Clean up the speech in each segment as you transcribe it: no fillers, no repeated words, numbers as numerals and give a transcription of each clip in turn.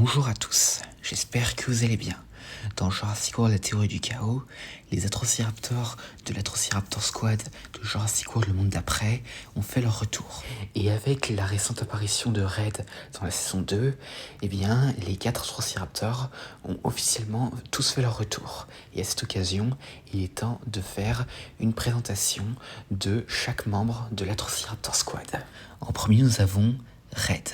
Bonjour à tous, j'espère que vous allez bien. Dans Jurassic World la théorie du chaos, les Atrociraptors de l'Atrociraptor Squad de Jurassic World le monde d'après ont fait leur retour. Et avec la récente apparition de Red dans la saison 2, les 4 Atrociraptors ont officiellement tous fait leur retour. Et à cette occasion, il est temps de faire une présentation de chaque membre de l'Atrociraptor Squad. En premier, nous avons Red.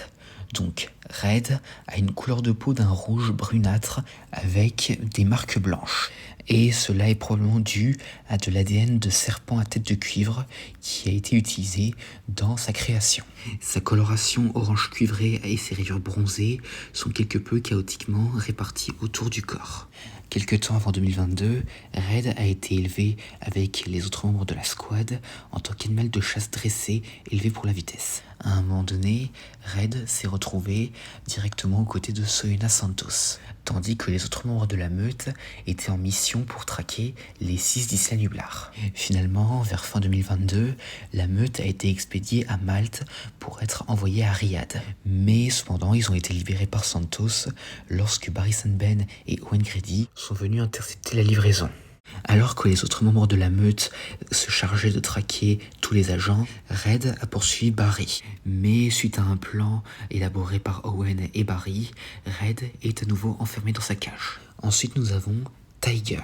Donc, Red a une couleur de peau d'un rouge brunâtre avec des marques blanches. Et cela est probablement dû à de l'ADN de serpent à tête de cuivre qui a été utilisé dans sa création. Sa coloration orange cuivré et ses rayures bronzées sont quelque peu chaotiquement réparties autour du corps. Quelque temps avant 2022, Red a été élevé avec les autres membres de la squad en tant qu'animal de chasse dressé élevé pour la vitesse. À un moment donné, Red s'est retrouvé directement aux côtés de Soyuna Santos, tandis que les autres membres de la meute étaient en mission pour traquer les 6 d'Isla Nublar. Finalement, vers fin 2022, la meute a été expédiée à Malte pour être envoyée à Riyad. Mais cependant, ils ont été libérés par Santos lorsque Barry Sandben et Owen Grady sont venus intercepter la livraison. Alors que les autres membres de la meute se chargeaient de traquer tous les agents, Red a poursuivi Barry. Mais suite à un plan élaboré par Owen et Barry, Red est à nouveau enfermé dans sa cage. Ensuite nous avons Tiger.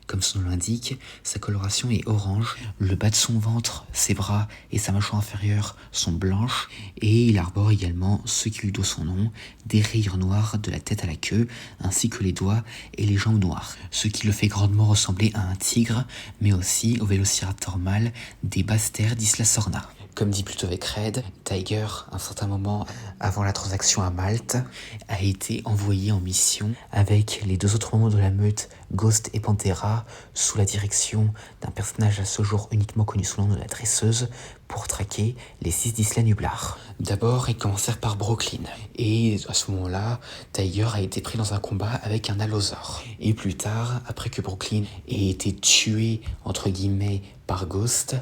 Comme son nom l'indique, sa coloration est orange, le bas de son ventre, ses bras et sa mâchoire inférieure sont blanches et il arbore également ce qui lui doit son nom, des rayures noires de la tête à la queue ainsi que les doigts et les jambes noires, ce qui le fait grandement ressembler à un tigre mais aussi au vélociraptor mâle des basses terres d'Isla Sorna. Comme dit plutôt avec Red, Tiger, à un certain moment avant la transaction à Malte, a été envoyé en mission avec les 2 autres membres de la meute, Ghost et Panthera, sous la direction d'un personnage à ce jour uniquement connu sous le nom de la dresseuse, pour traquer les 6 d'Isla Nublar. D'abord, ils commencèrent par Brooklyn, et à ce moment-là, Tiger a été pris dans un combat avec un allosaure. Et plus tard, après que Brooklyn ait été tué, entre guillemets, par Ghost,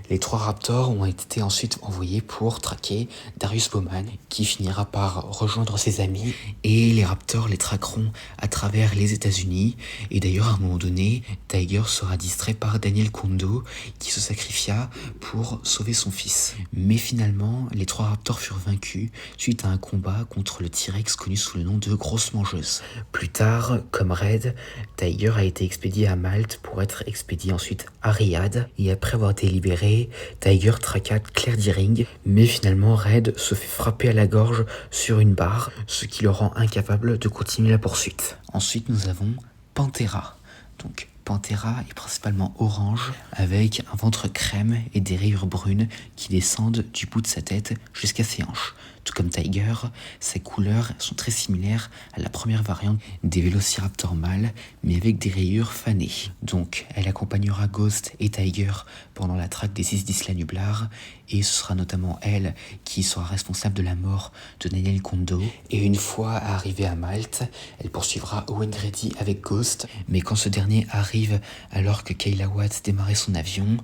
les 3 raptors ont été ensuite envoyés pour traquer Darius Bowman, qui finira par rejoindre ses amis, et les raptors les traqueront à travers les États-Unis. Et d'ailleurs, à un moment donné, Tiger sera distrait par Daniel Kondo, qui se sacrifia pour sauver son fils. Mais finalement, les 3 raptors furent vaincus suite à un combat contre le T-Rex connu sous le nom de Grosse Mangeuse. Plus tard, comme Red, Tiger a été expédié à Malte pour être expédié ensuite à Riyad. Et après avoir été libéré, Tiger traqua Claire Deering, mais finalement Red se fait frapper à la gorge sur une barre, ce qui le rend incapable de continuer la poursuite. Ensuite nous avons Panthera. Donc Panthera est principalement orange, avec un ventre crème et des rayures brunes qui descendent du bout de sa tête jusqu'à ses hanches. Tout comme Tiger, ses couleurs sont très similaires à la première variante des vélociraptors mâles, mais avec des rayures fanées. Donc, elle accompagnera Ghost et Tiger pendant la traque des 6 d'Isla Nublar, et ce sera notamment elle qui sera responsable de la mort de Daniel Kondo. Et une fois arrivée à Malte, elle poursuivra Owen Grady avec Ghost, mais quand ce dernier arrive alors que Kayla Watts démarrait son avion,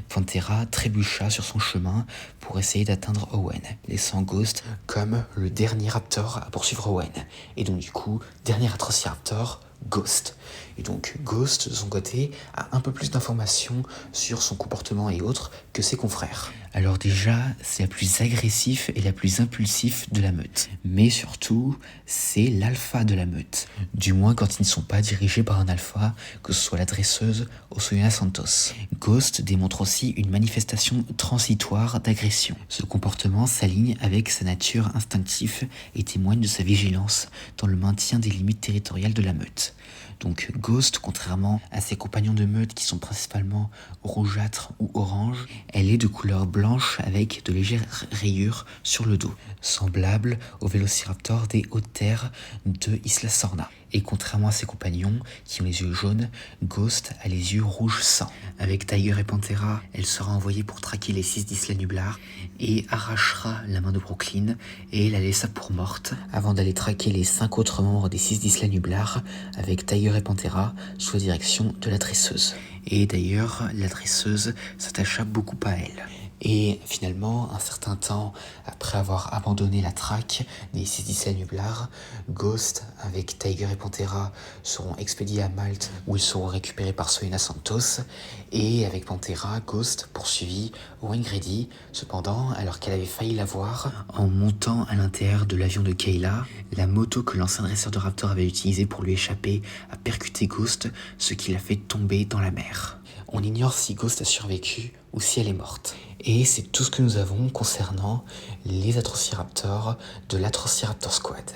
Panthera trébucha sur son chemin pour essayer d'atteindre Owen, laissant Ghost comme le dernier raptor à poursuivre Owen. Et donc du coup, dernier Atrociraptor, Ghost. Et donc Ghost, de son côté, a un peu plus d'informations sur son comportement et autres que ses confrères. Alors déjà, c'est la plus agressive et la plus impulsive de la meute. Mais surtout, c'est l'alpha de la meute. Du moins quand ils ne sont pas dirigés par un alpha, que ce soit la dresseuse ou Soyuna Santos. Ghost démontre aussi une manifestation transitoire d'agression. Ce comportement s'aligne avec sa nature instinctive et témoigne de sa vigilance dans le maintien des limites territoriales de la meute. Donc Ghost, contrairement à ses compagnons de meute qui sont principalement rougeâtres ou orange, elle est de couleur blanche avec de légères rayures sur le dos, semblable au vélociraptor des hautes terres de Isla Sorna. Et contrairement à ses compagnons qui ont les yeux jaunes, Ghost a les yeux rouges sang. Avec Tiger et Panthera, elle sera envoyée pour traquer les 6 d'Isla Nublar et arrachera la main de Brooklyn et la laissa pour morte avant d'aller traquer les 5 autres membres des 6 d'Isla Nublar avec Tiger et Panthera sous la direction de la dresseuse. Et d'ailleurs, la dresseuse s'attacha beaucoup à elle. Et finalement, un certain temps après avoir abandonné la traque des 617 Nublar, Ghost avec Tiger et Pantera seront expédiés à Malte où ils seront récupérés par Soena Santos, et avec Pantera, Ghost poursuivit Wayne Grady. Cependant, alors qu'elle avait failli l'avoir, en montant à l'intérieur de l'avion de Kayla, la moto que l'ancien dresseur de Raptor avait utilisée pour lui échapper a percuté Ghost, ce qui l'a fait tomber dans la mer. On ignore si Ghost a survécu ou si elle est morte. Et c'est tout ce que nous avons concernant les Atrociraptors de l'Atrociraptor Squad.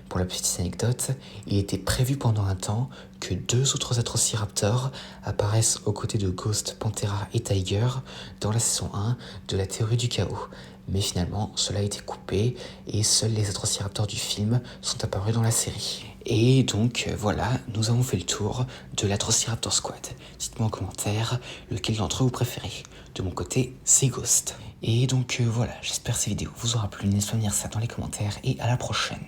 Pour la petite anecdote, il était prévu pendant un temps que 2 autres Atrociraptors apparaissent aux côtés de Ghost, Pantera et Tiger dans la saison 1 de la théorie du chaos. Mais finalement, cela a été coupé et seuls les Atrociraptors du film sont apparus dans la série. Et donc voilà, nous avons fait le tour de l'Atrociraptor Squad. Dites-moi en commentaire lequel d'entre eux vous préférez. De mon côté, c'est Ghost. Et donc voilà, j'espère que cette vidéo vous aura plu. N'hésitez pas à me dire ça dans les commentaires et à la prochaine.